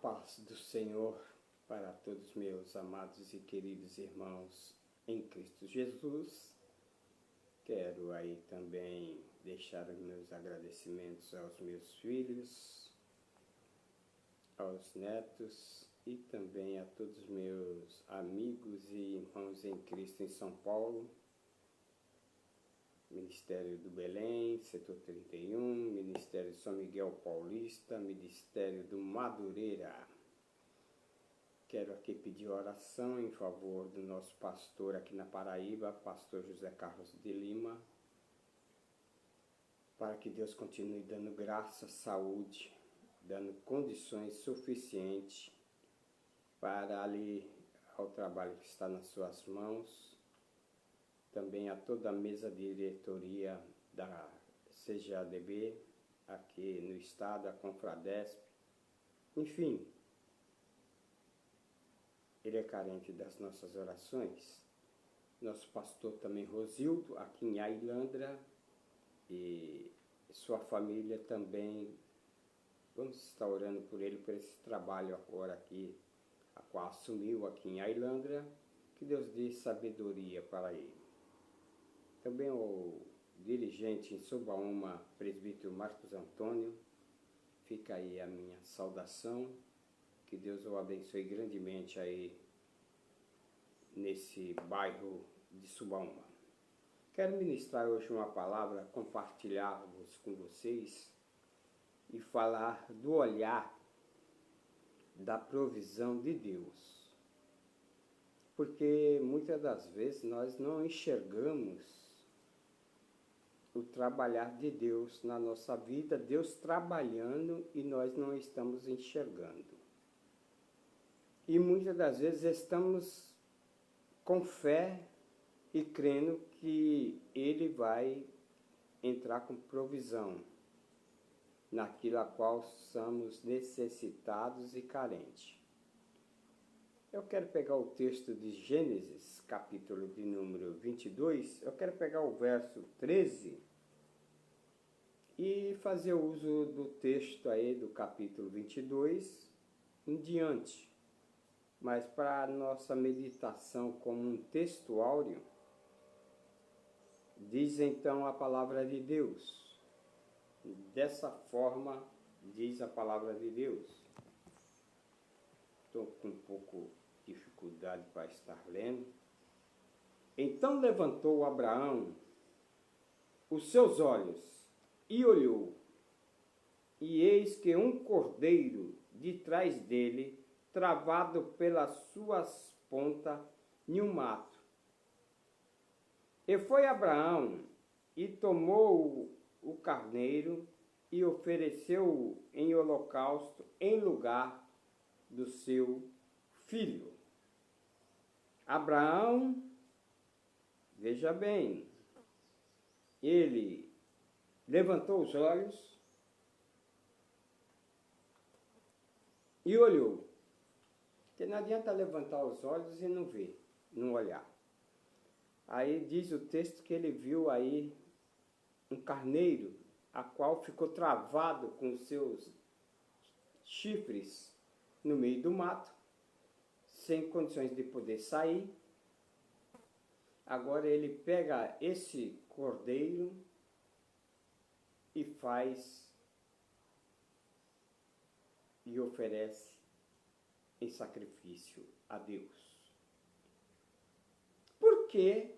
paz do Senhor para todos meus amados e queridos irmãos em Cristo Jesus. Quero aí também deixar os meus agradecimentos aos meus filhos, aos netos e também a todos os meus amigos e irmãos em Cristo em São Paulo, Ministério do Belém, Setor 31, Ministério de São Miguel Paulista, Ministério do Madureira. Quero aqui pedir oração em favor do nosso pastor aqui na Paraíba, pastor José Carlos de Lima, para que Deus continue dando graça, saúde, dando condições suficientes para ali ao trabalho que está nas suas mãos. Também a toda a mesa de diretoria da CGADB, aqui no estado, a Confradesp. Enfim, ele é carente das nossas orações. Nosso pastor também, Rosildo, aqui em Ailandra, e sua família também. Vamos estar orando por ele, por esse trabalho agora aqui, a qual assumiu aqui em Ailandra. Que Deus dê sabedoria para ele. Também o dirigente em Subaúma, presbítero Marcos Antônio, fica aí a minha saudação, que Deus o abençoe grandemente aí nesse bairro de Subaúma. Quero ministrar hoje uma palavra, compartilhar-vos com vocês e falar do olhar da provisão de Deus. Porque muitas das vezes nós não enxergamos o trabalhar de Deus na nossa vida, Deus trabalhando e nós não estamos enxergando. E muitas das vezes estamos com fé e crendo que Ele vai entrar com provisão naquilo a qual somos necessitados e carentes. Eu quero pegar o texto de Gênesis, capítulo de número 22, eu quero pegar o verso 13 e fazer uso do texto aí do capítulo 22 em diante. Mas para a nossa meditação como um textuário, diz então a palavra de Deus. Dessa forma diz a palavra de Deus. Estou com um pouco de dificuldade para estar lendo. Então levantou Abraão os seus olhos e olhou, e eis que um cordeiro de trás dele, travado pelas suas pontas, em um mato. E foi Abraão e tomou o carneiro e ofereceu-o em holocausto em lugar do seu filho. Abraão, veja bem, ele levantou os olhos e olhou. Porque não adianta levantar os olhos e não ver, não olhar. Aí diz o texto que ele viu aí um carneiro, a qual ficou travado com os seus chifres no meio do mato, sem condições de poder sair. Agora ele pega esse cordeiro e faz e oferece em sacrifício a Deus. Por que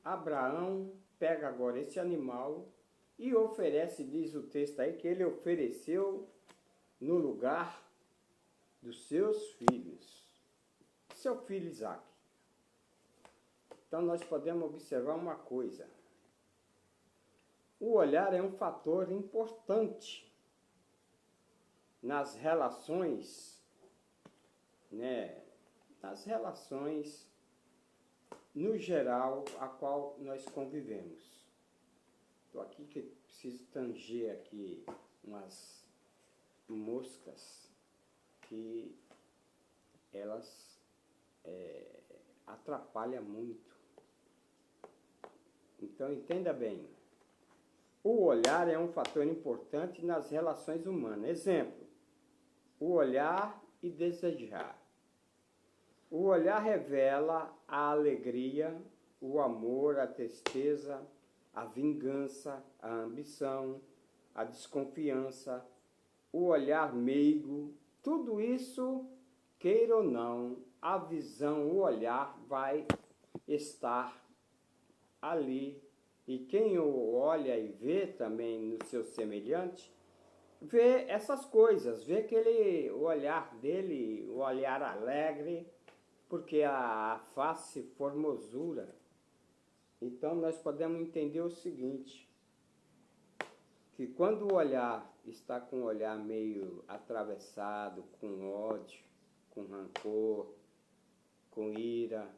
Abraão pega agora esse animal e oferece, diz o texto aí, que ele ofereceu no lugar dos seus filhos, seu filho Isaque. Então nós podemos observar uma coisa. O olhar é um fator importante nas relações, nas relações no geral a qual nós convivemos. Estou aqui que preciso tanger aqui umas moscas que elas atrapalham muito. Então entenda bem. O olhar é um fator importante nas relações humanas. Exemplo, o olhar e desejar. O olhar revela a alegria, o amor, a tristeza, a vingança, a ambição, a desconfiança, o olhar meigo. Tudo isso, queira ou não, a visão, o olhar vai estar ali. E quem o olha e vê também no seu semelhante, vê essas coisas, vê aquele o olhar dele, o olhar alegre, porque a face formosura. Então nós podemos entender o seguinte, que quando o olhar está com o olhar meio atravessado, com ódio, com rancor, com ira,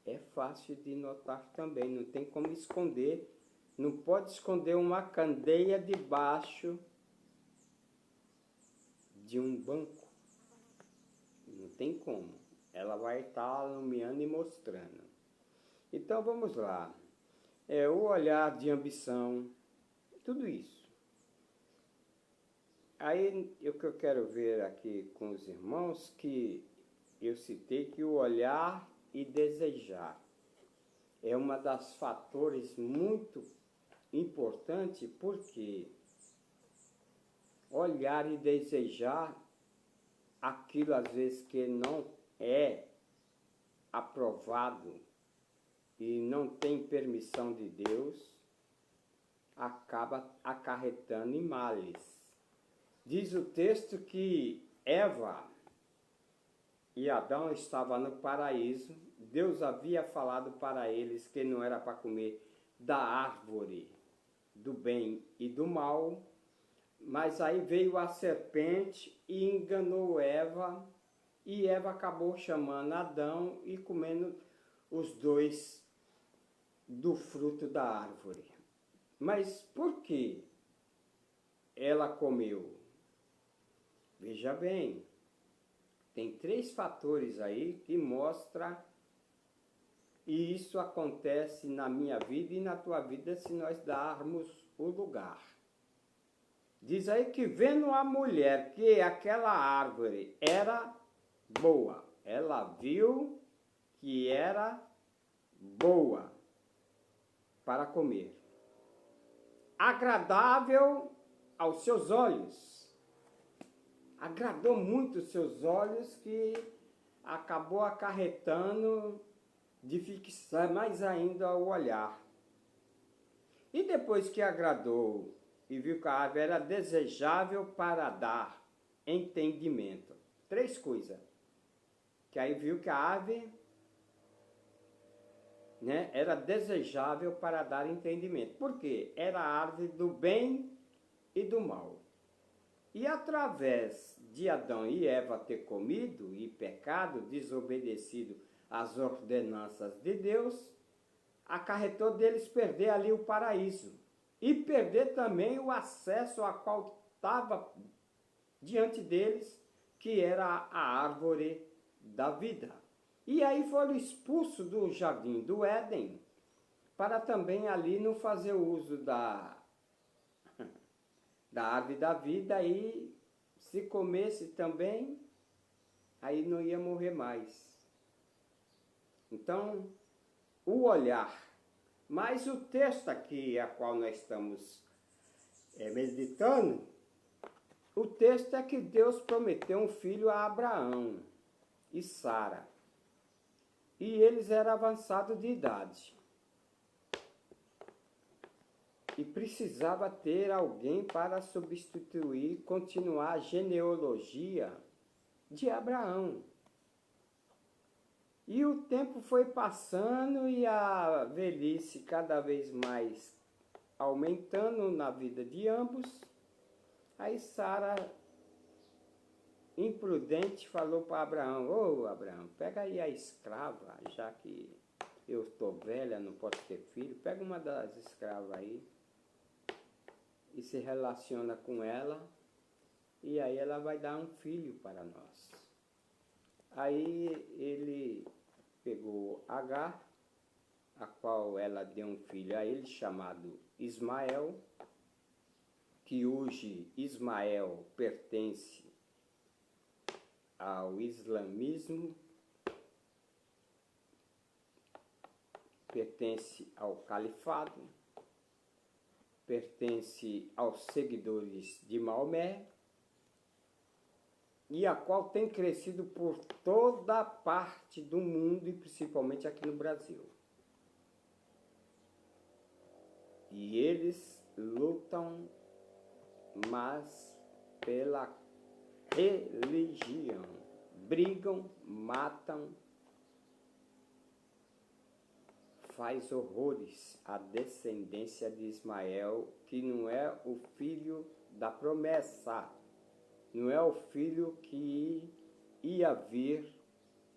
é fácil de notar também, não tem como esconder, não pode esconder uma candeia debaixo de um banco, não tem como, ela vai estar alumiando e mostrando. Então vamos lá, o olhar de ambição, tudo isso. Aí o que eu quero ver aqui com os irmãos, que eu citei que o olhar e desejar é uma das fatores muito importante, porque olhar e desejar aquilo às vezes que não é aprovado e não tem permissão de Deus, acaba acarretando em males. Diz o texto que Eva e Adão estavam no paraíso, Deus havia falado para eles que não era para comer da árvore do bem e do mal, mas aí veio a serpente e enganou Eva, e Eva acabou chamando Adão e comendo os dois do fruto da árvore. Mas por que ela comeu? Veja bem, tem 3 fatores aí que mostram, e isso acontece na minha vida e na tua vida se nós darmos o lugar. Diz aí que vendo a mulher que aquela árvore era boa, ela viu que era boa para comer, agradável aos seus olhos. Agradou muito os seus olhos, que acabou acarretando de fixar mais ainda o olhar. E depois que agradou e viu que a árvore era desejável para dar entendimento. 3 coisas. Que aí viu que a árvore, era desejável para dar entendimento. Por quê? Era a árvore do bem e do mal. E através de Adão e Eva ter comido e pecado, desobedecido às ordenanças de Deus, acarretou deles perder ali o paraíso. E perder também o acesso a qual estava diante deles, que era a árvore da vida. E aí foram expulsos do jardim do Éden, para também ali não fazer uso da árvore da vida, e se comesse também, aí não ia morrer mais. Então, o olhar. Mas o texto aqui, a qual nós estamos meditando, o texto é que Deus prometeu um filho a Abraão e Sara. E eles eram avançados de idade. E precisava ter alguém para substituir, continuar a genealogia de Abraão. E o tempo foi passando e a velhice cada vez mais aumentando na vida de ambos. Aí Sara, imprudente, falou para Abraão: ô Abraão, pega aí a escrava, já que eu estou velha, não posso ter filho, pega uma das escravas aí e se relaciona com ela, e aí ela vai dar um filho para nós. Aí ele pegou Agar, a qual ela deu um filho a ele, chamado Ismael, que hoje Ismael pertence ao islamismo, pertence ao califado, pertence aos seguidores de Maomé, e a qual tem crescido por toda parte do mundo e principalmente aqui no Brasil. E eles lutam mais pela religião. Brigam, matam, faz horrores à descendência de Ismael, que não é o filho da promessa, não é o filho que ia vir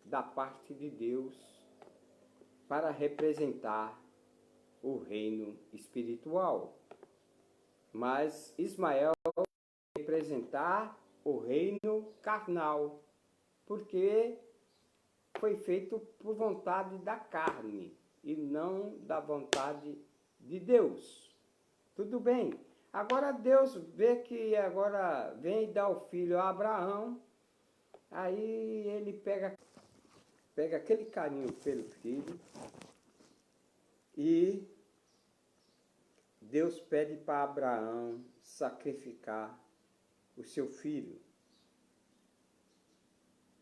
da parte de Deus para representar o reino espiritual. Mas Ismael vai representar o reino carnal, porque foi feito por vontade da carne e não da vontade de Deus. Tudo bem. Agora Deus vê que agora vem dar o filho a Abraão, aí ele pega aquele carinho pelo filho e Deus pede para Abraão sacrificar o seu filho.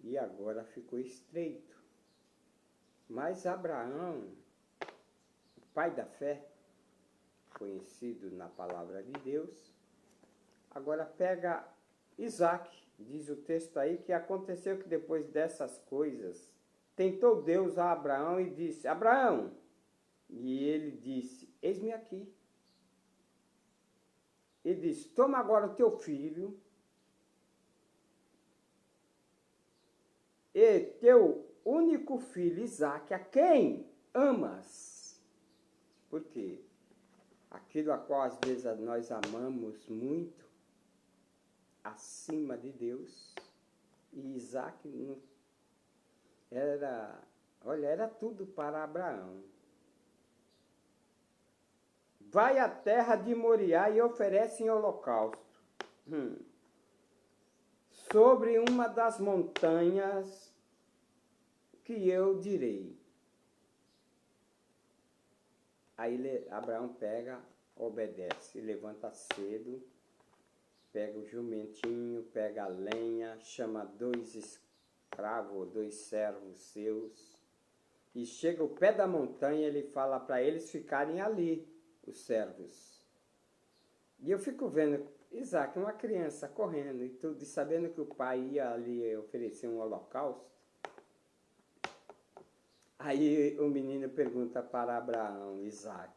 E agora ficou estreito. Mas Abraão, o pai da fé, conhecido na palavra de Deus, agora pega Isaac. Diz o texto aí que aconteceu que depois dessas coisas, tentou Deus a Abraão e disse: Abraão, e ele disse: eis-me aqui. Ele disse: toma agora o teu filho e teu único filho Isaque, a quem amas. Por quê? Aquilo a qual às vezes nós amamos muito acima de Deus. E Isaque era tudo para Abraão. Vai à terra de Moriá e oferece em holocausto sobre uma das montanhas que eu direi. Aí Abraão pega, obedece, levanta cedo, pega o jumentinho, pega a lenha, chama 2 escravos, 2 servos seus, e chega ao pé da montanha, ele fala para eles ficarem ali, os servos. E eu fico vendo Isaac, uma criança, correndo e tudo, e sabendo que o pai ia ali oferecer um holocausto. Aí o menino pergunta para Abraão, Isaac: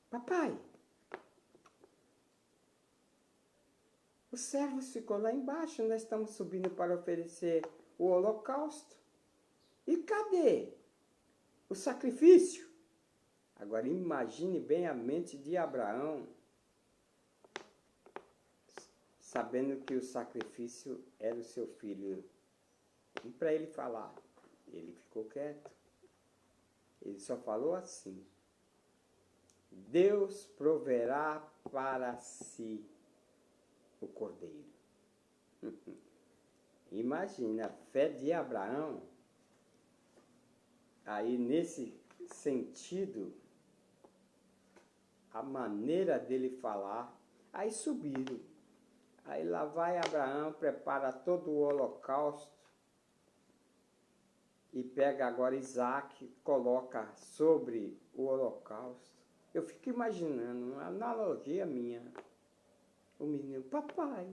papai, os servos ficou lá embaixo, nós estamos subindo para oferecer o holocausto. E cadê o sacrifício? Agora imagine bem a mente de Abraão, sabendo que o sacrifício era o seu filho. E para ele falar, ele ficou quieto. Ele só falou assim: Deus proverá para si o cordeiro. Imagina a fé de Abraão. Aí nesse sentido, a maneira dele falar, aí subiram. Aí lá vai Abraão, prepara todo o holocausto e pega agora Isaac, coloca sobre o holocausto. Eu fico imaginando, uma analogia minha. O menino: papai,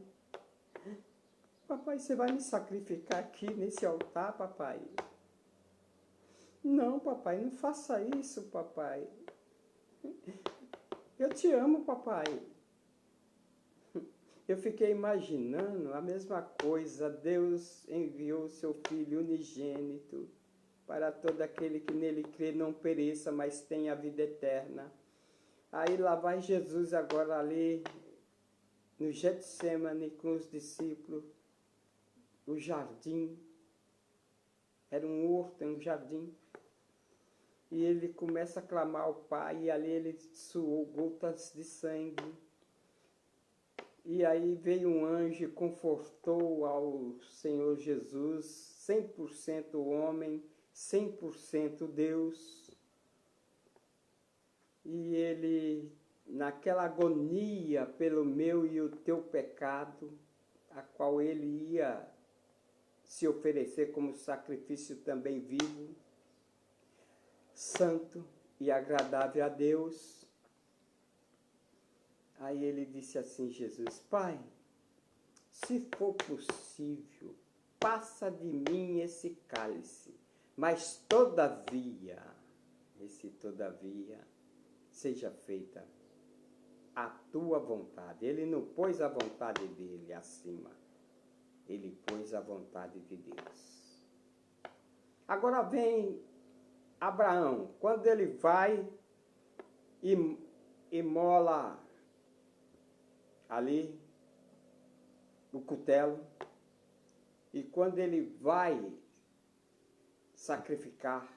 você vai me sacrificar aqui nesse altar, papai? Não, papai, não faça isso, papai. Eu te amo, papai. Eu fiquei imaginando a mesma coisa. Deus enviou seu Filho unigênito para todo aquele que nele crê não pereça, mas tenha a vida eterna. Aí lá vai Jesus agora ali no Getsemane com os discípulos, o jardim. Era um horto, um jardim. E ele começa a clamar ao Pai, e ali ele suou gotas de sangue. E aí veio um anjo e confortou ao Senhor Jesus, 100% homem, 100% Deus. E ele, naquela agonia pelo meu e o teu pecado, a qual ele ia se oferecer como sacrifício também vivo, santo e agradável a Deus. Aí ele disse assim, Jesus, Pai, se for possível, passa de mim esse cálice, mas todavia, seja feita a tua vontade. Ele não pôs a vontade dele acima, ele pôs a vontade de Deus. Agora vem Abraão, quando ele vai e imola ali o cutelo, e quando ele vai sacrificar,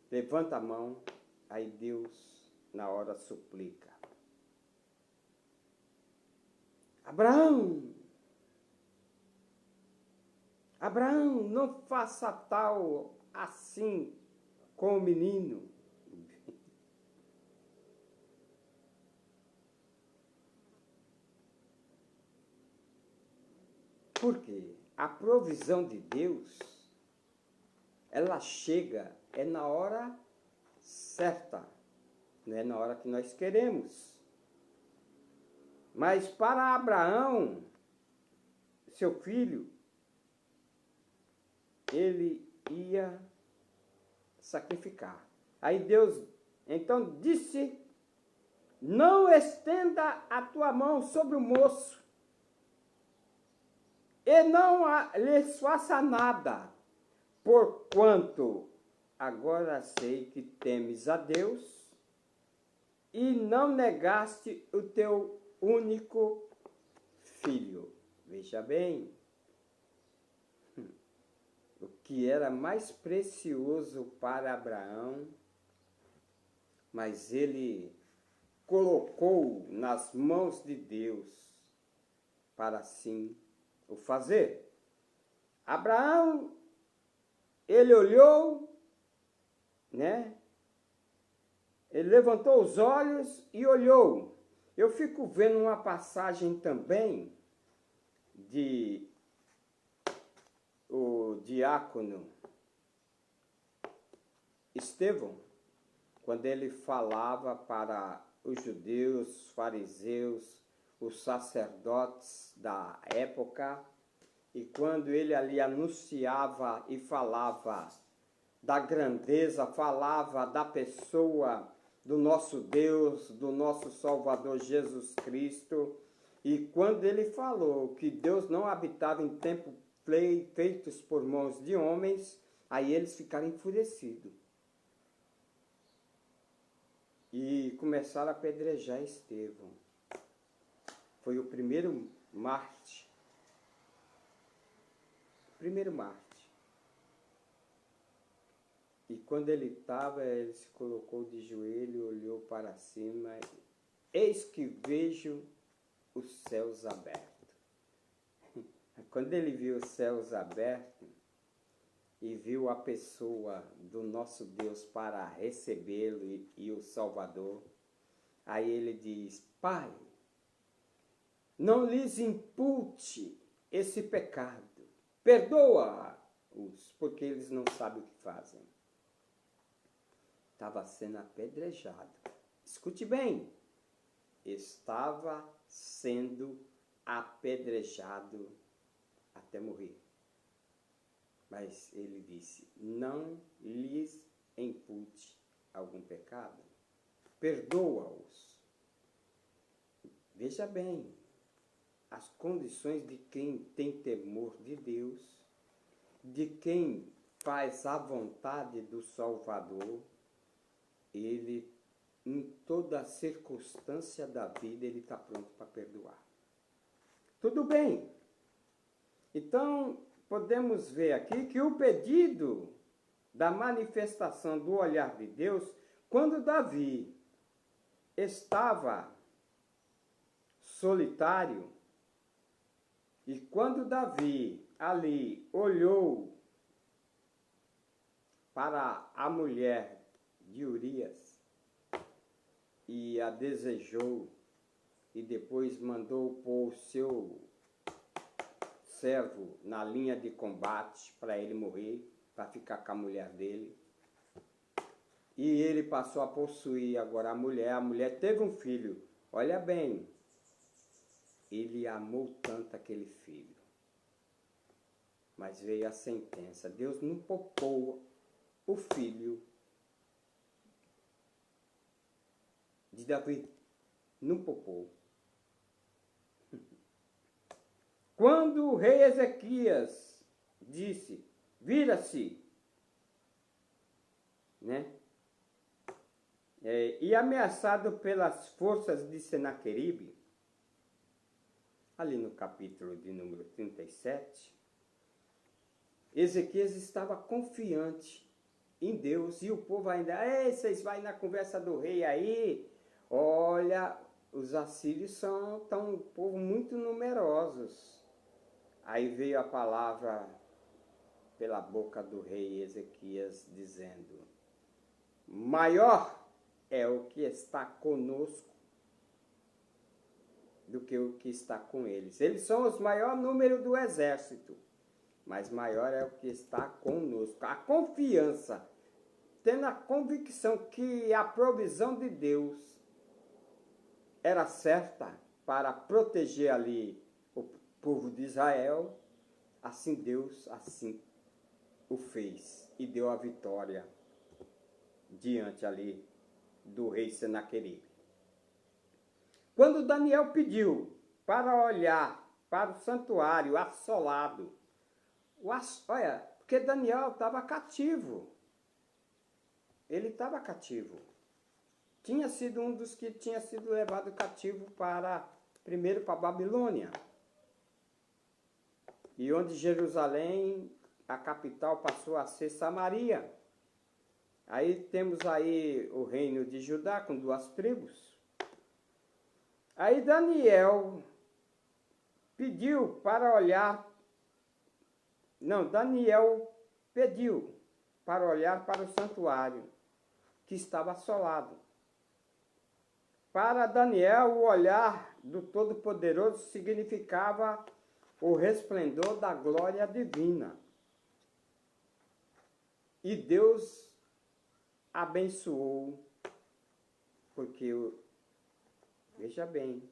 levanta a mão, aí Deus na hora suplica. Abraão, não faça tal assim com o menino. Porque a provisão de Deus, ela chega, é na hora certa, não é na hora que nós queremos. Mas para Abraão, seu filho, ele ia sacrificar. Aí Deus, então, disse, não estenda a tua mão sobre o moço, e não lhes faça nada, porquanto agora sei que temes a Deus, e não negaste o teu único filho. Veja bem, o que era mais precioso para Abraão, mas ele colocou nas mãos de Deus para assim o fazer. Abraão, ele olhou, né? Ele levantou os olhos e olhou. Eu fico vendo uma passagem também de o diácono Estevão, quando ele falava para os judeus, os fariseus, os sacerdotes da época, e quando ele ali anunciava e falava da grandeza, falava da pessoa do nosso Deus, do nosso Salvador Jesus Cristo, e quando ele falou que Deus não habitava em templos feitos por mãos de homens, aí eles ficaram enfurecidos. E começaram a apedrejar Estevão. Foi o primeiro Marte. E quando ele estava, ele se colocou de joelho, olhou para cima. Eis que vejo os céus abertos. Quando ele viu os céus abertos e viu a pessoa do nosso Deus para recebê-lo e o Salvador, aí ele diz, Pai, não lhes impute esse pecado, perdoa-os, porque eles não sabem o que fazem. Estava sendo apedrejado. Escute bem, estava sendo apedrejado até morrer. Mas ele disse, não lhes impute algum pecado, perdoa-os. Veja bem, as condições de quem tem temor de Deus, de quem faz a vontade do Salvador, ele, em toda circunstância da vida, ele está pronto para perdoar. Tudo bem. Então, podemos ver aqui que o pedido da manifestação do olhar de Deus, quando Davi estava solitário. E quando Davi ali olhou para a mulher de Urias e a desejou, e depois mandou pôr o seu servo na linha de combate para ele morrer, para ficar com a mulher dele. E ele passou a possuir agora a mulher teve um filho. Olha bem, ele amou tanto aquele filho. Mas veio a sentença, Deus não poupou o filho de Davi, não poupou. Quando o rei Ezequias disse, vira-se, né? E ameaçado pelas forças de Senaqueribe, ali no capítulo de número 37, Ezequias estava confiante em Deus, e o povo ainda, vocês vai na conversa do rei aí, olha, os assírios são um povo muito numerosos. Aí veio a palavra pela boca do rei Ezequias dizendo, maior é o que está conosco do que o que está com eles. Eles são os maior número do exército, mas maior é o que está conosco. A confiança, tendo a convicção que a provisão de Deus era certa para proteger ali o povo de Israel, assim Deus assim o fez e deu a vitória diante ali do rei Senaqueribe. Quando Daniel pediu para olhar para o santuário assolado, olha, porque Daniel estava cativo. Ele estava cativo. Tinha sido um dos que tinha sido levado cativo primeiro para a Babilônia. E onde Jerusalém, a capital, passou a ser Samaria. Aí temos aí o reino de Judá com 2 tribos. Aí Daniel pediu para olhar, Daniel pediu para olhar para o santuário que estava assolado. Para Daniel, o olhar do Todo-Poderoso significava o resplendor da glória divina. E Deus abençoou, porque, veja bem,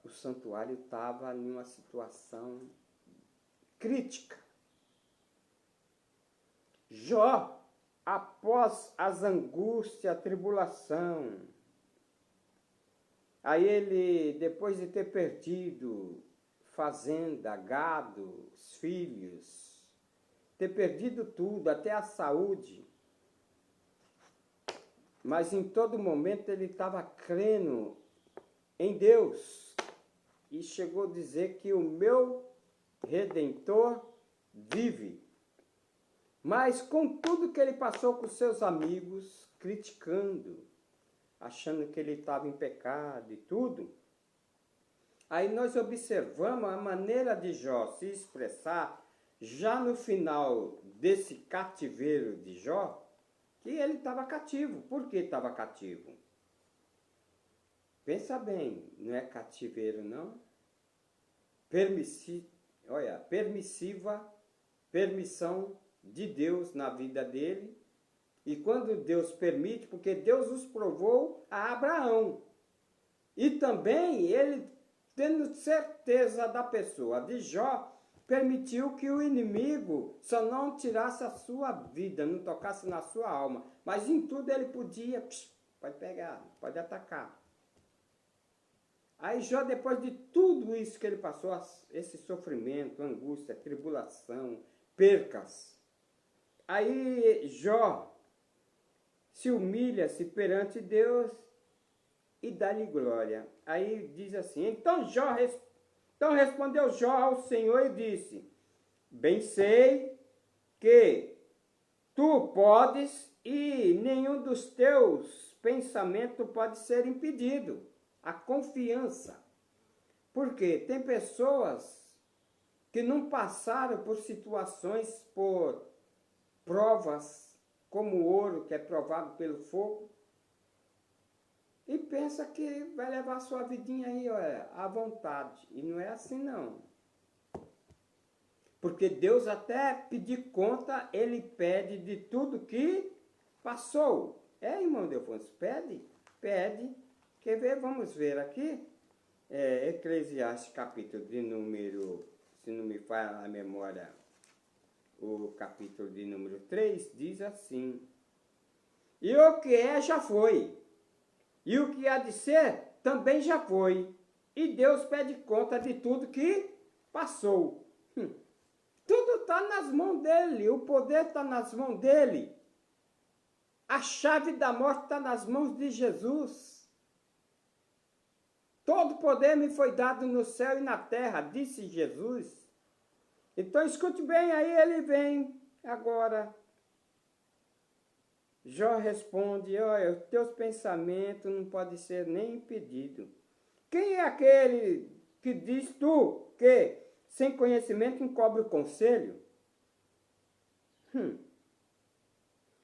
o santuário estava em uma situação crítica. Jó, após as angústias, a tribulação, aí ele, depois de ter perdido fazenda, gado, os filhos, ter perdido tudo, até a saúde, mas em todo momento ele estava crendo em Deus e chegou a dizer que o meu Redentor vive. Mas com tudo que ele passou com seus amigos, criticando, achando que ele estava em pecado e tudo, aí nós observamos a maneira de Jó se expressar já no final desse cativeiro de Jó, que ele estava cativo. Por que estava cativo? Pensa bem, não é cativeiro não? Permissão de Deus na vida dele. E quando Deus permite, porque Deus os provou a Abraão. E também ele, tendo certeza da pessoa de Jó, permitiu que o inimigo só não tirasse a sua vida, não tocasse na sua alma. Mas em tudo ele podia, pode pegar, pode atacar. Aí Jó, depois de tudo isso que ele passou, esse sofrimento, angústia, tribulação, percas, aí Jó se humilha-se perante Deus e dá-lhe glória. Aí diz assim, então respondeu Jó ao Senhor e disse, bem sei que tu podes e nenhum dos teus pensamentos pode ser impedido. a confiança. Porque tem pessoas que não passaram por situações, por provas, como o ouro que é provado pelo fogo, e pensa que vai levar a sua vidinha aí, olha, à vontade. E não é assim, não. Porque Deus até pedir conta, Ele pede de tudo que passou. É, irmão Delfonso, pede, pede. Quer ver? Vamos ver aqui. Eclesiastes, capítulo de número, se não me falha a memória, o capítulo de número 3, diz assim: e o que é, já foi. E o que há de ser, também já foi. E Deus pede conta de tudo que passou. Tudo está nas mãos dele. O poder está nas mãos dele. A chave da morte está nas mãos de Jesus. Todo poder me foi dado no céu e na terra, disse Jesus. Então escute bem, aí ele vem agora. Jó responde: olha, os teus pensamentos não podem ser nem impedidos. Quem é aquele que diz tu que sem conhecimento encobre o conselho?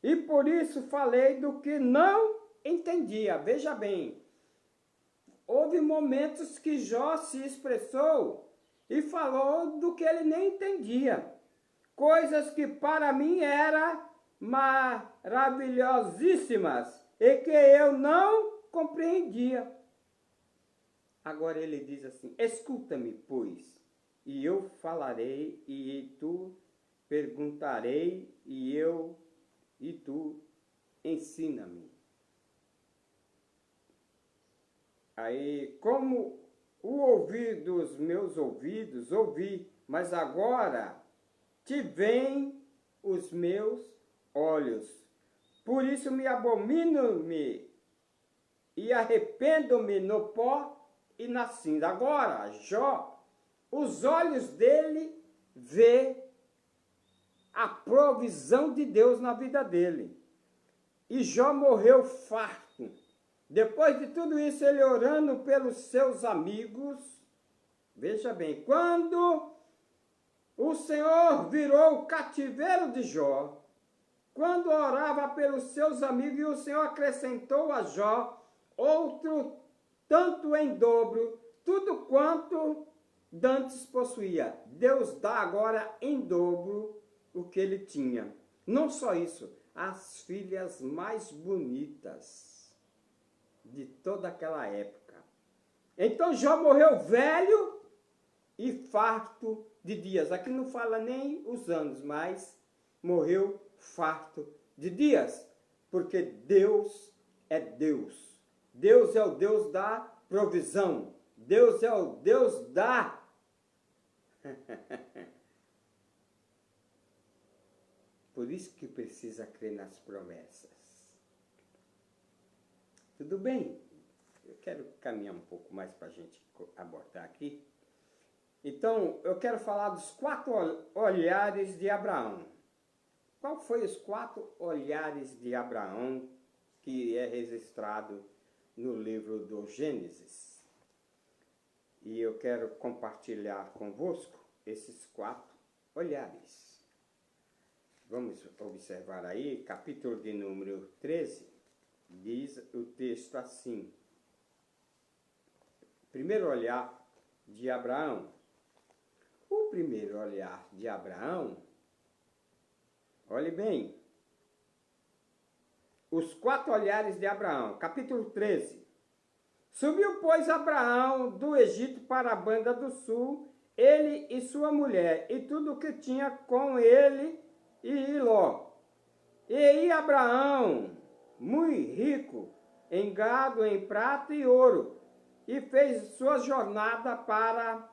E por isso falei do que não entendia. Veja bem, houve momentos que Jó se expressou e falou do que ele nem entendia. Coisas que para mim eram maravilhosíssimas e que eu não compreendia. Agora ele diz assim: escuta-me, pois, e eu falarei, e tu perguntarei, e tu ensina-me. Aí, como o ouvir dos meus ouvidos, ouvi, mas agora te veem os meus olhos. Por isso me abomino-me e arrependo-me no pó e na cinza. Agora, Jó, os olhos dele vê a provisão de Deus na vida dele. E Jó morreu farto. Depois de tudo isso, ele orando pelos seus amigos. Veja bem, quando o Senhor virou o cativeiro de Jó, quando orava pelos seus amigos, e o Senhor acrescentou a Jó outro tanto em dobro, tudo quanto dantes possuía. Deus dá agora em dobro o que ele tinha. Não só isso, as filhas mais bonitas de toda aquela época. Então Jó morreu velho e farto de dias. Aqui não fala nem os anos, mas morreu farto de dias, porque Deus é Deus. Deus é o Deus da provisão. Deus é o Deus da... Por isso que precisa crer nas promessas. Tudo bem? Eu quero caminhar um pouco mais para a gente abordar aqui. Então, eu quero falar dos 4 olhares de Abraão. Qual foi os 4 olhares de Abraão que é registrado no livro do Gênesis? E eu quero compartilhar convosco esses 4 olhares. Vamos observar aí, capítulo de número 13, diz o texto assim: primeiro olhar de Abraão. O primeiro olhar de Abraão, olhe bem, os 4 olhares de Abraão, capítulo 13. Subiu, pois, Abraão do Egito para a banda do sul, ele e sua mulher, e tudo o que tinha com ele, e Ló. E Abraão, muito rico, em gado, em prata e ouro, e fez sua jornada para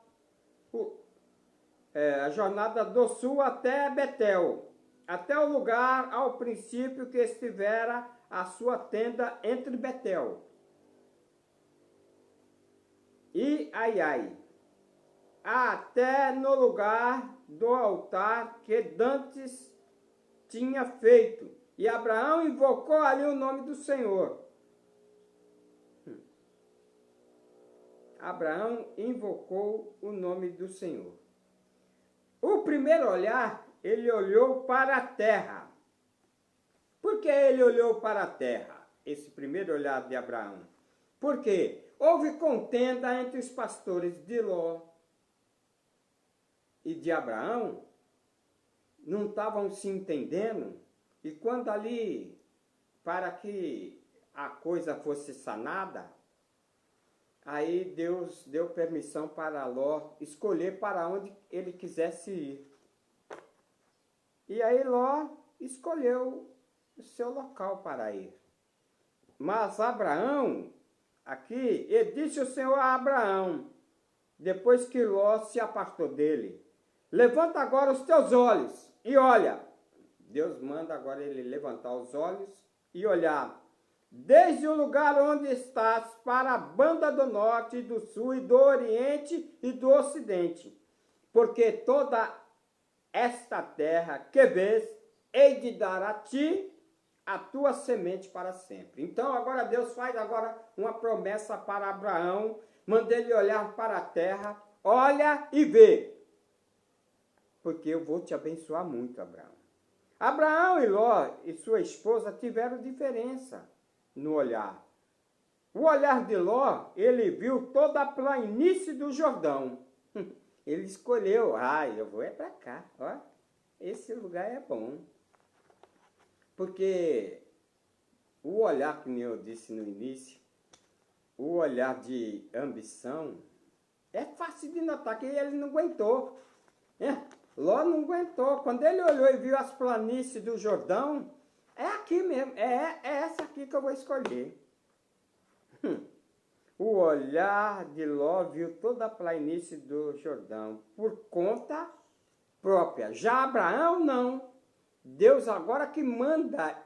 a jornada do sul até Betel, até o lugar ao princípio que estivera a sua tenda entre Betel e Ai, até no lugar do altar que dantes tinha feito. E Abraão invocou ali o nome do Senhor. Abraão invocou o nome do Senhor. O primeiro olhar, ele olhou para a terra. Por que ele olhou para a terra? Esse primeiro olhar de Abraão. Porque houve contenda entre os pastores de Ló e de Abraão. Não estavam se entendendo. E quando ali, para que a coisa fosse sanada, aí Deus deu permissão para Ló escolher para onde ele quisesse ir. E aí Ló escolheu o seu local para ir. Mas Abraão, aqui, ele disse o Senhor a Abraão, depois que Ló se apartou dele: levanta agora os teus olhos e olha. Deus manda agora ele levantar os olhos e olhar desde o lugar onde estás para a banda do norte, do sul, e do oriente e do ocidente. Porque toda esta terra que vês, hei de dar a ti a tua semente para sempre. Então agora Deus faz agora uma promessa para Abraão, manda ele olhar para a terra, olha e vê, porque eu vou te abençoar muito, Abraão. Abraão e Ló e sua esposa tiveram diferença no olhar. O olhar de Ló, ele viu toda a planície do Jordão. Ele escolheu, eu vou para cá, ó, esse lugar é bom. Porque o olhar, como eu disse no início, o olhar de ambição, é fácil de notar que ele não aguentou. Ló não aguentou. Quando ele olhou e viu as planícies do Jordão, é aqui mesmo, é essa aqui que eu vou escolher. O olhar de Ló viu toda a planície do Jordão por conta própria. Já Abraão não. Deus agora que manda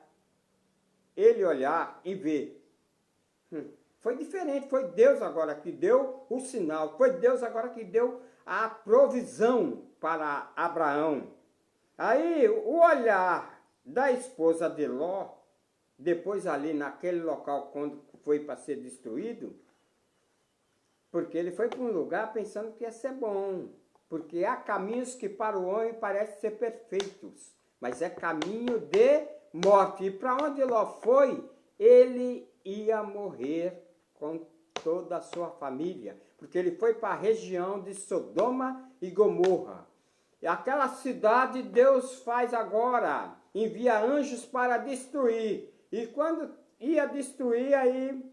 ele olhar e ver. Foi diferente, foi Deus agora que deu o sinal, foi Deus agora que deu a provisão para Abraão. Aí o olhar da esposa de Ló, depois ali naquele local quando foi para ser destruído, porque ele foi para um lugar pensando que ia ser bom, porque há caminhos que para o homem parecem ser perfeitos, mas é caminho de morte. E para onde Ló foi, ele ia morrer com toda a sua família, porque ele foi para a região de Sodoma e Gomorra. E aquela cidade Deus faz agora, envia anjos para destruir. E quando ia destruir, aí,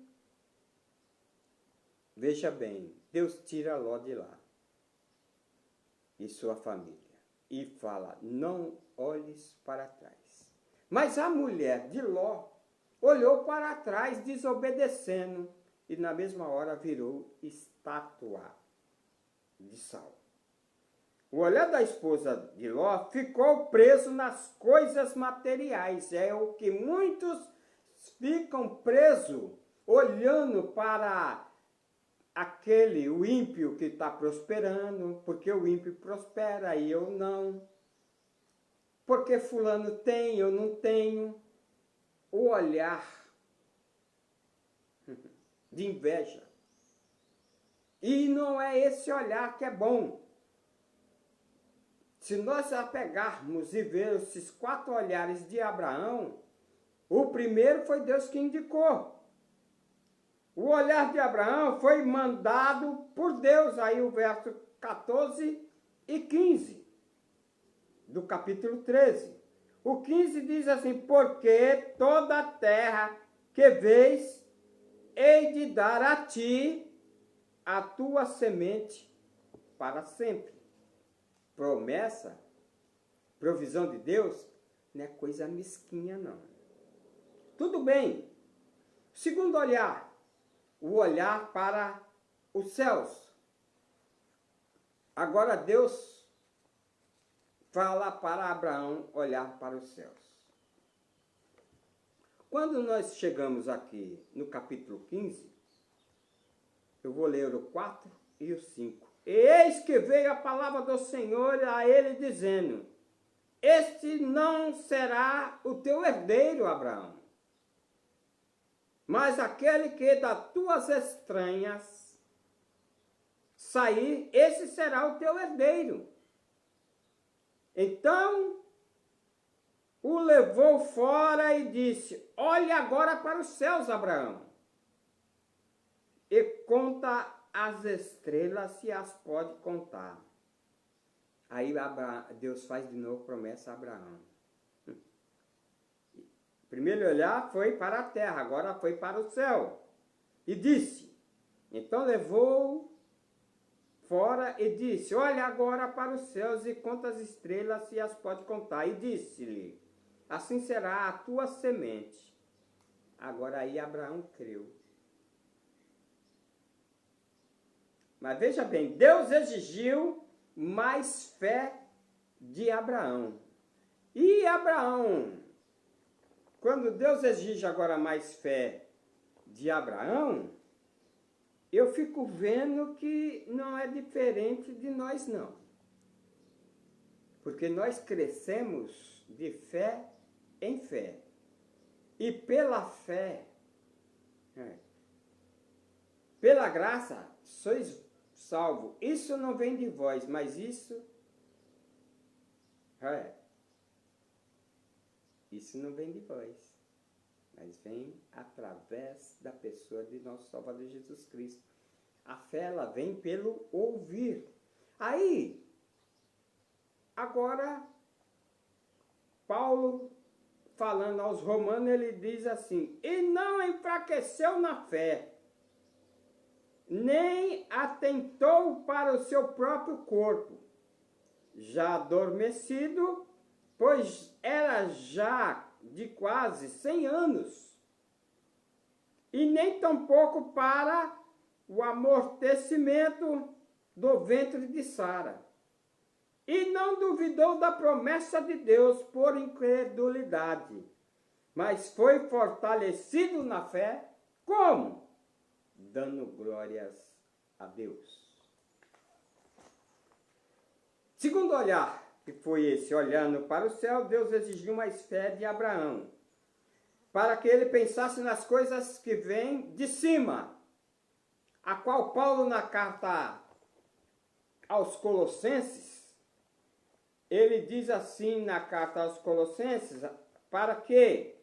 veja bem, Deus tira Ló de lá e sua família e fala: não olhes para trás. Mas a mulher de Ló olhou para trás, desobedecendo, e na mesma hora virou estátua de sal. O olhar da esposa de Ló ficou preso nas coisas materiais. É o que muitos ficam presos, olhando para o ímpio que está prosperando, porque o ímpio prospera e eu não. Porque fulano tem, eu não tenho. O olhar de inveja. E não é esse olhar que é bom. Se nós apegarmos e ver esses 4 olhares de Abraão, o primeiro foi Deus que indicou. O olhar de Abraão foi mandado por Deus, aí o verso 14 e 15 do capítulo 13. O 15 diz assim: porque toda a terra que vês, hei de dar a ti a tua semente para sempre. Promessa, provisão de Deus, não é coisa mesquinha, não. Tudo bem. Segundo olhar, o olhar para os céus. Agora Deus fala para Abraão olhar para os céus. Quando nós chegamos aqui no capítulo 15, eu vou ler o 4 e o 5. Eis que veio a palavra do Senhor a ele dizendo: este não será o teu herdeiro, Abraão, mas aquele que das tuas estranhas sair, esse será o teu herdeiro. Então, o levou fora e disse: olhe agora para os céus, Abraão, e conta as estrelas, se as pode contar. Aí Deus faz de novo promessa a Abraão. Primeiro olhar foi para a terra, agora foi para o céu. E disse, então levou fora e disse: olha agora para os céus e conta as estrelas, se as pode contar. E disse-lhe: assim será a tua semente. Agora aí Abraão creu. Mas veja bem, Deus exigiu mais fé de Abraão. E Abraão, quando Deus exige agora mais fé de Abraão, eu fico vendo que não é diferente de nós, não. Porque nós crescemos de fé em fé. E pela fé, pela graça, sois salvos. Isso não vem de vós, mas isso não vem de vós, mas vem através da pessoa de nosso Salvador Jesus Cristo. A fé, ela vem pelo ouvir. Aí, agora, Paulo, falando aos romanos, ele diz assim: e não enfraqueceu na fé, nem atentou para o seu próprio corpo, já adormecido, pois era já de quase 100 anos, e nem tampouco para o amortecimento do ventre de Sara. E não duvidou da promessa de Deus por incredulidade, mas foi fortalecido na fé, como? Dando glórias a Deus. Segundo olhar, que foi esse, olhando para o céu, Deus exigiu mais fé de Abraão, para que ele pensasse nas coisas que vêm de cima, a qual Paulo, na carta aos Colossenses, ele diz assim na carta aos Colossenses, para que,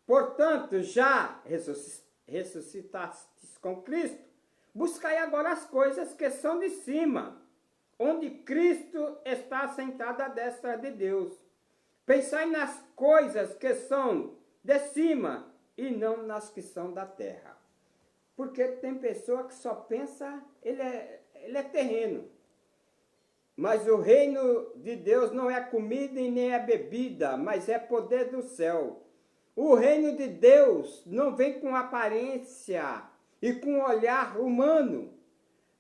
portanto, já ressuscitastes com Cristo, buscai agora as coisas que são de cima, onde Cristo está sentado à destra de Deus. Pensai nas coisas que são de cima e não nas que são da terra. Porque tem pessoa que só pensa, ele é terreno. Mas o reino de Deus não é comida e nem é bebida, mas é poder do céu. O reino de Deus não vem com aparência e com olhar humano,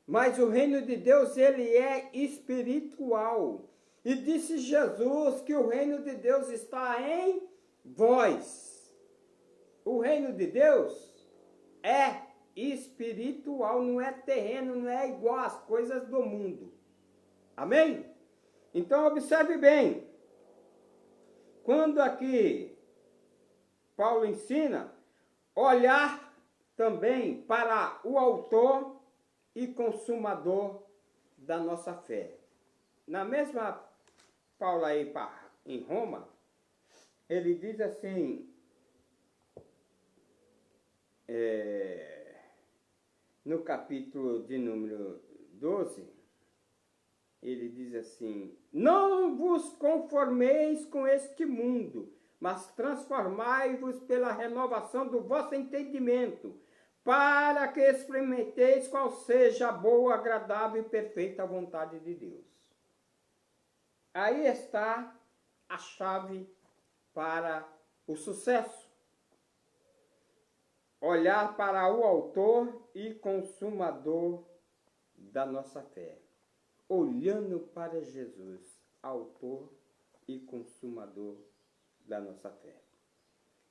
mas o reino de Deus, ele é espiritual. E disse Jesus que o reino de Deus está em vós. O reino de Deus é espiritual, não é terreno, não é igual às coisas do mundo. Amém? Então observe bem. Quando aqui Paulo ensina, olhar também para o autor e consumador da nossa fé. Na mesma Paulo aí em Roma, ele diz assim, no capítulo de número 12, ele diz assim: não vos conformeis com este mundo, mas transformai-vos pela renovação do vosso entendimento, para que experimenteis qual seja a boa, agradável e perfeita vontade de Deus. Aí está a chave para o sucesso. Olhar para o autor e consumador da nossa fé. Olhando para Jesus, autor e consumador da nossa fé.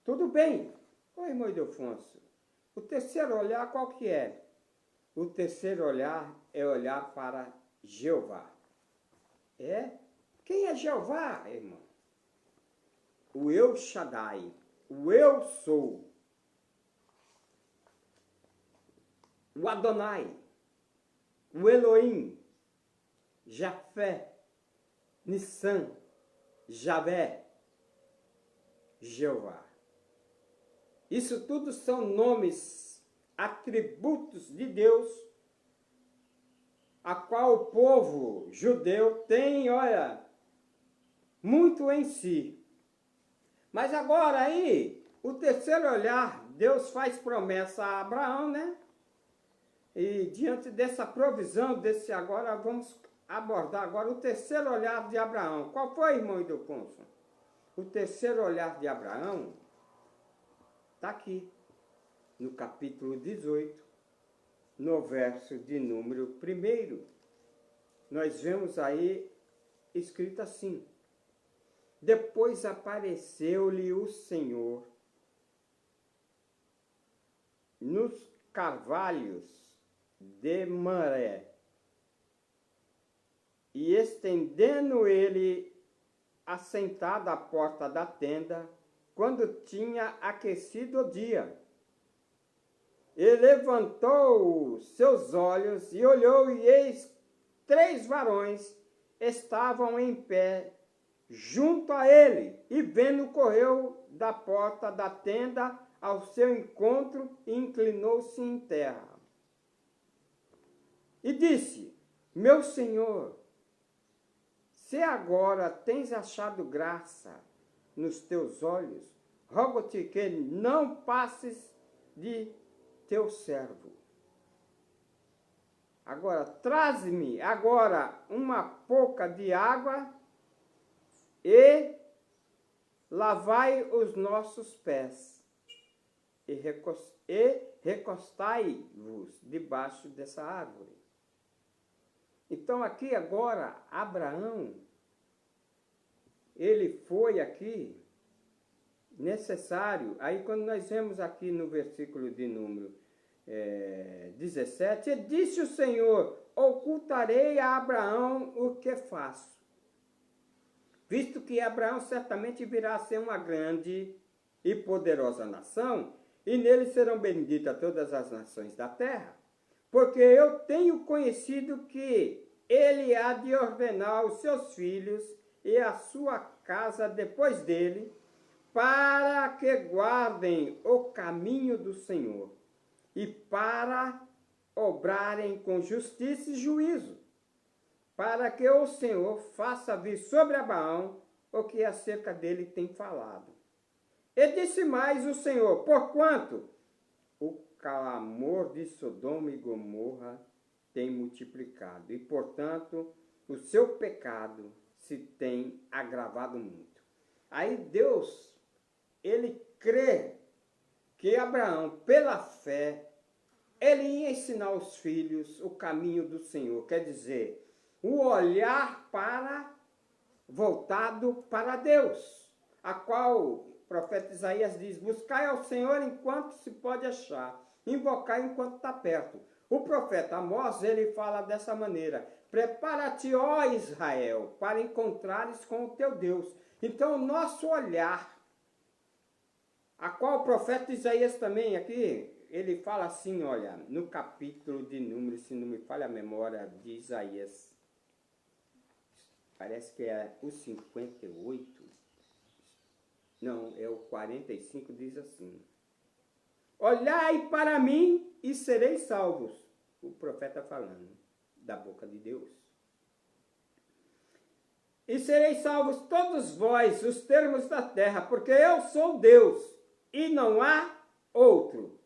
Tudo bem, ô irmão Ildefonso, o terceiro olhar qual que é? O terceiro olhar é olhar para Jeová. Quem é Jeová, irmão? O El Shaddai, o Eu Sou, o Adonai, o Elohim, Jafé, Nissan, Javé, Jeová. Isso tudo são nomes, atributos de Deus, a qual o povo judeu tem, olha, muito em si. Mas agora aí, o terceiro olhar, Deus faz promessa a Abraão, né? E diante dessa provisão, agora vamos abordar agora o terceiro olhar de Abraão. Qual foi, irmão Ildefonso? O terceiro olhar de Abraão está aqui, no capítulo 18, no verso de número 1. Nós vemos aí escrito assim: depois apareceu-lhe o Senhor nos carvalhos de Mamré, e estendendo ele assentado à porta da tenda, quando tinha aquecido o dia, ele levantou os seus olhos e olhou, e eis 3 varões estavam em pé junto a ele, e vendo, correu da porta da tenda ao seu encontro e inclinou-se em terra. E disse: meu senhor, se agora tens achado graça nos teus olhos, rogo-te que não passes de teu servo. Agora, traze-me agora uma pouca de água e lavai os nossos pés e recostai-vos debaixo dessa árvore. Então aqui agora, Abraão, ele foi aqui necessário. Aí quando nós vemos aqui no versículo de número 17, disse o Senhor: ocultarei a Abraão o que faço, visto que Abraão certamente virá a ser uma grande e poderosa nação, e nele serão benditas todas as nações da terra, porque eu tenho conhecido que ele há de ordenar os seus filhos e a sua casa depois dele, para que guardem o caminho do Senhor, e para obrarem com justiça e juízo, para que o Senhor faça vir sobre Abraão o que acerca dele tem falado. E disse mais o Senhor: porquanto o clamor de Sodoma e Gomorra tem multiplicado, e portanto o seu pecado se tem agravado muito. Aí Deus, ele crê que Abraão, pela fé, ele ia ensinar aos filhos o caminho do Senhor, quer dizer, o olhar voltado para Deus, a qual o profeta Isaías diz: buscai ao Senhor enquanto se pode achar, invocai enquanto está perto. O profeta Amós, ele fala dessa maneira: prepara-te, ó Israel, para encontrares com o teu Deus. Então, o nosso olhar, a qual o profeta Isaías também aqui, ele fala assim, olha, no capítulo de Números, se não me falha a memória, de Isaías, parece que é o 58, não, é o 45, diz assim: olhai para mim e sereis salvos. O profeta falando da boca de Deus. E sereis salvos todos vós, os termos da terra, porque eu sou Deus e não há outro.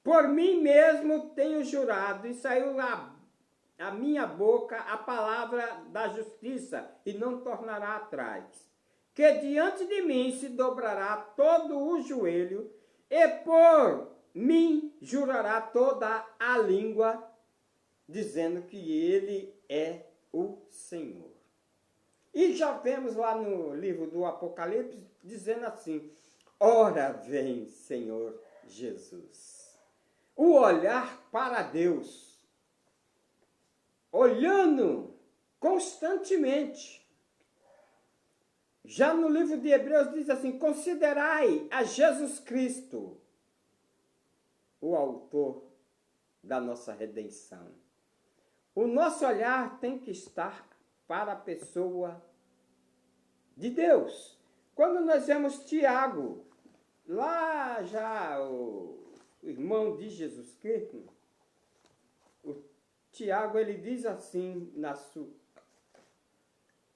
Por mim mesmo tenho jurado, e saiu a minha boca a palavra da justiça, e não tornará atrás. Que diante de mim se dobrará todo o joelho, e por mim jurará toda a língua, dizendo que ele é o Senhor. E já vemos lá no livro do Apocalipse, dizendo assim: ora vem, Senhor Jesus. O olhar para Deus, olhando constantemente. Já no livro de Hebreus diz assim: considerai a Jesus Cristo, o autor da nossa redenção, O nosso olhar tem que estar para a pessoa de Deus. Quando nós vemos Tiago, lá já o irmão de Jesus Cristo, o Tiago, ele diz assim na sua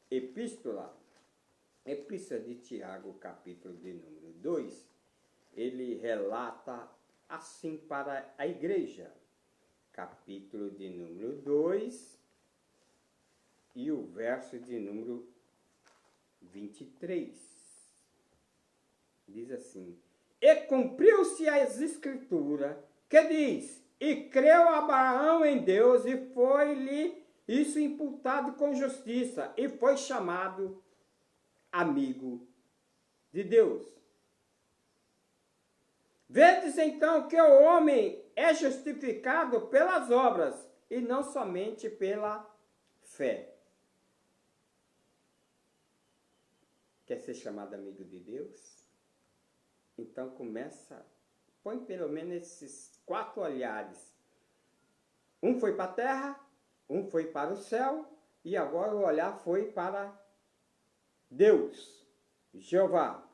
epístola de Tiago, capítulo de número 2, ele relata assim para a igreja, capítulo de número 2 e o verso de número 23. Diz assim: E cumpriu-se as escrituras, que diz, e creu Abraão em Deus, e foi-lhe isso imputado com justiça, e foi chamado amigo de Deus. Vedes então que o homem é justificado pelas obras, e não somente pela fé. Quer ser chamado amigo de Deus? Então põe pelo menos esses 4 olhares. Um foi para a terra, um foi para o céu, e agora o olhar foi para Deus, Jeová.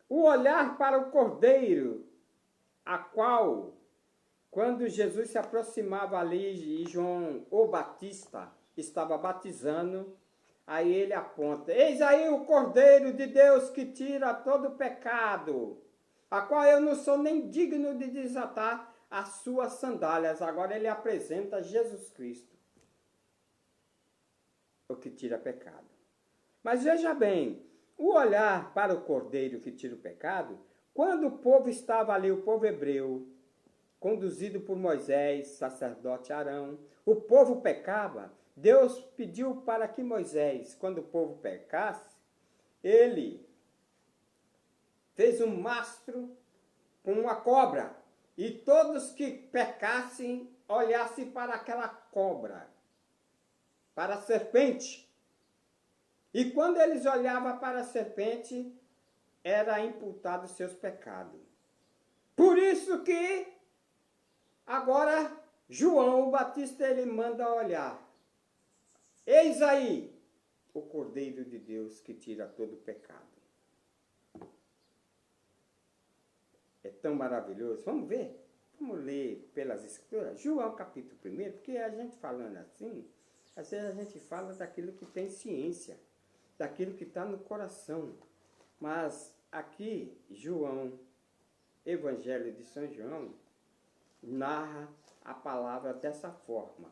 O olhar para o Cordeiro, a qual, quando Jesus se aproximava ali e João o Batista estava batizando, aí ele aponta: eis aí o Cordeiro de Deus que tira todo o pecado, a qual eu não sou nem digno de desatar as suas sandálias. Agora ele apresenta Jesus Cristo, o que tira pecado. Mas veja bem, o olhar para o Cordeiro que tira o pecado, quando o povo estava ali, o povo hebreu, conduzido por Moisés, sacerdote Arão, o povo pecava. Deus pediu para que Moisés, quando o povo pecasse, ele fez um mastro com uma cobra, e todos que pecassem olhassem para aquela cobra, para a serpente. E quando eles olhavam para a serpente, era imputado seus pecados. Por isso que agora João o Batista, ele manda olhar: eis aí o Cordeiro de Deus que tira todo o pecado. É tão maravilhoso. Vamos ver? Vamos ler pelas Escrituras? João capítulo 1, porque a gente falando assim, às vezes a gente fala daquilo que tem ciência, daquilo que está no coração. Mas aqui, João, Evangelho de São João, narra a palavra dessa forma,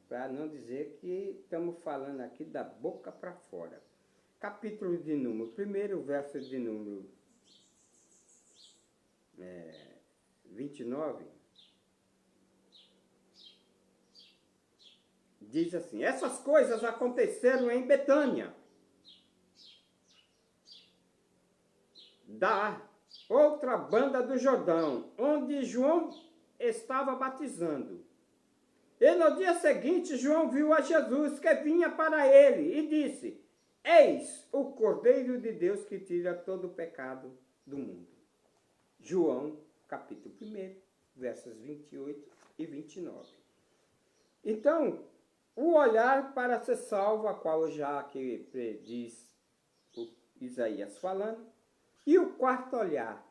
para não dizer que estamos falando aqui da boca para fora. Capítulo de número 1, verso de número 29, diz assim: essas coisas aconteceram em Betânia, da outra banda do Jordão, onde João estava batizando. E no dia seguinte, João viu a Jesus que vinha para ele e disse: eis o Cordeiro de Deus que tira todo o pecado do mundo. João, capítulo 1, versos 28 e 29. Então, o olhar para ser salvo, a qual já que prediz o Isaías falando, e o quarto olhar.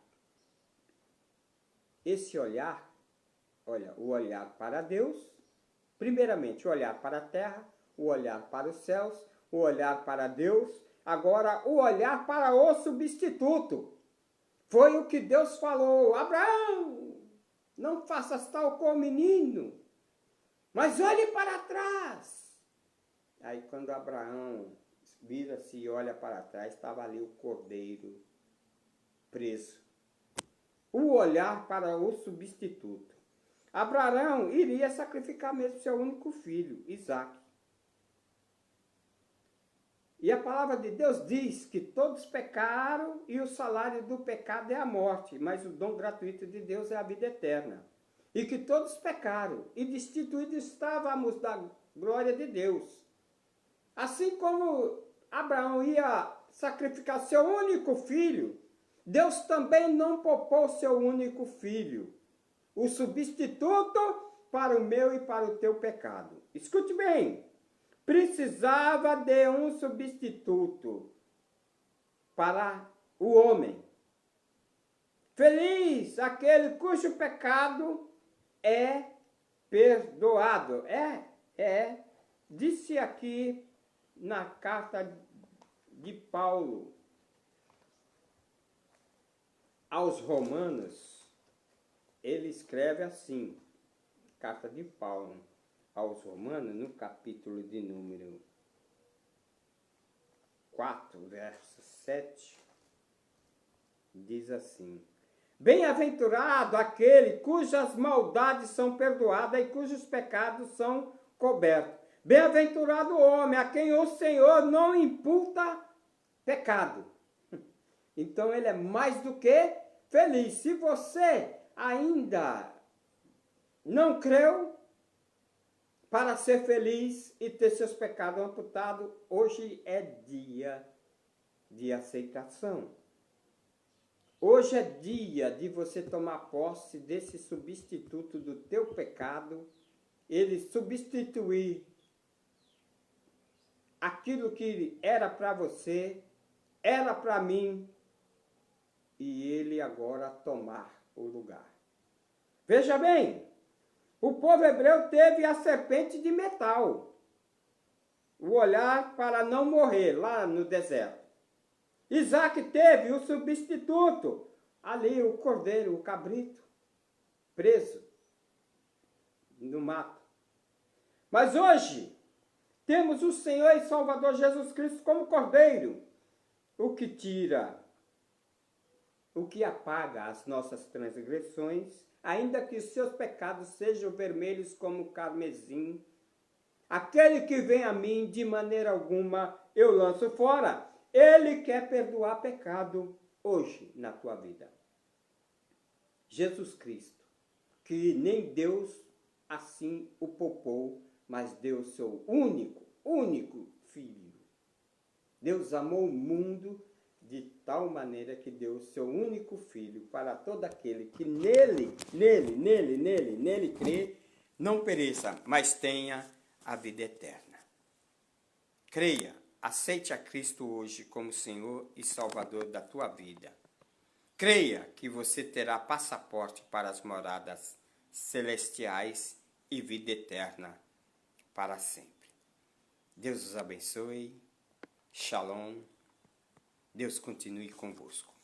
Esse olhar, olha, o olhar para Deus, primeiramente o olhar para a terra, o olhar para os céus, o olhar para Deus, agora o olhar para o substituto. Foi o que Deus falou: Abraão, não faças tal com o menino, mas olhe para trás. Aí quando Abraão vira-se e olha para trás, estava ali o cordeiro preso. O olhar para o substituto. Abraão iria sacrificar mesmo seu único filho, Isaque. E a palavra de Deus diz que todos pecaram e o salário do pecado é a morte, mas o dom gratuito de Deus é a vida eterna. E que todos pecaram e destituídos estávamos da glória de Deus. Assim como Abraão ia sacrificar seu único filho, Deus também não poupou seu único filho, o substituto para o meu e para o teu pecado. escute bem, precisava de um substituto para o homem. Feliz aquele cujo pecado é perdoado. Disse aqui na carta de Paulo aos Romanos, ele escreve assim, carta de Paulo aos Romanos, no capítulo de número 4, verso 7, diz assim: bem-aventurado aquele cujas maldades são perdoadas e cujos pecados são cobertos. Bem-aventurado o homem a quem o Senhor não imputa pecado. Então ele é mais do que feliz. Se você ainda não creu, para ser feliz e ter seus pecados amputados, hoje é dia de aceitação. Hoje é dia de você tomar posse desse substituto do teu pecado, ele substituir aquilo que era para você, era para mim, e ele agora tomar o lugar. Veja bem, o povo hebreu teve a serpente de metal, o olhar para não morrer lá no deserto. Isaac teve o substituto, ali o cordeiro, o cabrito, preso no mato. Mas hoje, temos o Senhor e Salvador Jesus Cristo como cordeiro, o que tira, o que apaga as nossas transgressões, ainda que os seus pecados sejam vermelhos como o carmesim. Aquele que vem a mim, de maneira alguma eu lanço fora. Ele quer perdoar pecado hoje na tua vida. Jesus Cristo, que nem Deus assim o poupou, mas deu seu único Filho. Deus amou o mundo de tal maneira que deu o seu único Filho para todo aquele que nele crê, não pereça, mas tenha a vida eterna. Creia, aceite a Cristo hoje como Senhor e Salvador da tua vida. Creia que você terá passaporte para as moradas celestiais e vida eterna para sempre. Deus os abençoe. Shalom. Deus continue convosco.